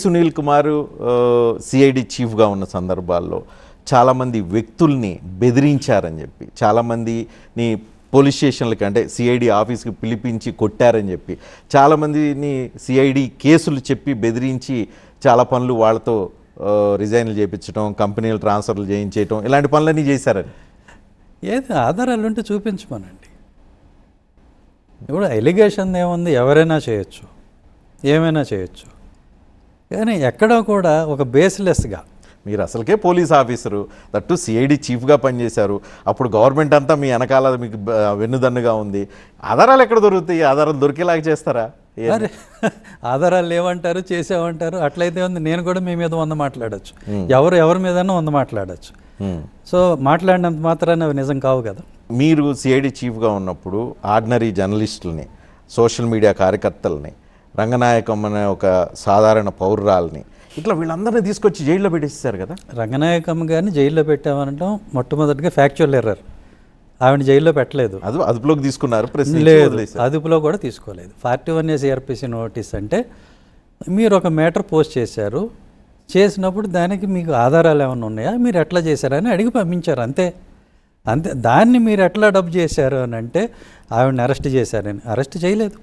Sunil Kumar CID చీఫ్గా ఉన్న సందర్భాల్లో చాలామంది వ్యక్తుల్ని బెదిరించారని చెప్పి, చాలామందిని పోలీస్ స్టేషన్లకి అంటే సిఐడి ఆఫీస్కి పిలిపించి కొట్టారని చెప్పి, చాలామందిని సిఐడి కేసులు చెప్పి బెదిరించి చాలా పనులు వాళ్ళతో రిజైన్లు చేయించడం, కంపెనీలు ట్రాన్స్ఫర్లు చేయించేయటం, ఇలాంటి పనులన్నీ చేశారని. ఏది ఆధారాలు ఉంటే చూపించమనండి. ఇప్పుడు ఎలిగేషన్ ఏముంది, ఎవరైనా చేయొచ్చు, ఏమైనా చేయొచ్చు. కానీ ఎక్కడో కూడా ఒక బేస్లెస్గా, మీరు అసలుకే పోలీస్ ఆఫీసరు, దట్టు సిఐడి చీఫ్గా పనిచేశారు, అప్పుడు గవర్నమెంట్ అంతా మీ వెనకాల మీకు వెన్నుదన్నుగా ఉంది, ఆధారాలు ఎక్కడ దొరుకుతాయి? ఆధారాలు దొరికేలాగా చేస్తారా? అరే ఆధారాలు లేవంటారు, చేసామంటారు. అట్లయితే ఉంది, నేను కూడా మీ మీద 100 మాట్లాడచ్చు, ఎవరి మీదన్నా 100 మాట్లాడచ్చు. సో మాట్లాడినంత మాత్రాన్ని అవి నిజం కావు కదా. మీరు సిఐడి చీఫ్గా ఉన్నప్పుడు ఆర్డినరీ జర్నలిస్టులని, సోషల్ మీడియా కార్యకర్తలని, రంగనాయకం అనే ఒక సాధారణ పౌరురాలని, ఇట్లా వీళ్ళందరినీ తీసుకొచ్చి జైల్లో పెట్టేస్తారు కదా. రంగనాయకమ్మ గారిని జైల్లో పెట్టామనడం మొట్టమొదటిగా ఫ్యాక్చువల్ ఎర్రర్. ఆవిడ జైల్లో పెట్టలేదు, అదుపులోకి తీసుకున్నారు. లేదు, అదుపులో కూడా తీసుకోలేదు. 41A CRPC నోటీస్ అంటే మీరు ఒక మ్యాటర్ పోస్ట్ చేశారు, చేసినప్పుడు దానికి మీకు ఆధారాలు ఏమైనా ఉన్నాయా, మీరు ఎట్లా చేశారని అడిగి పంపించారు, అంతే. దాన్ని మీరు ఎట్లా డబ్ చేశారు అని అంటే ఆవిడని అరెస్ట్ చేశారని. అరెస్ట్ చేయలేదు.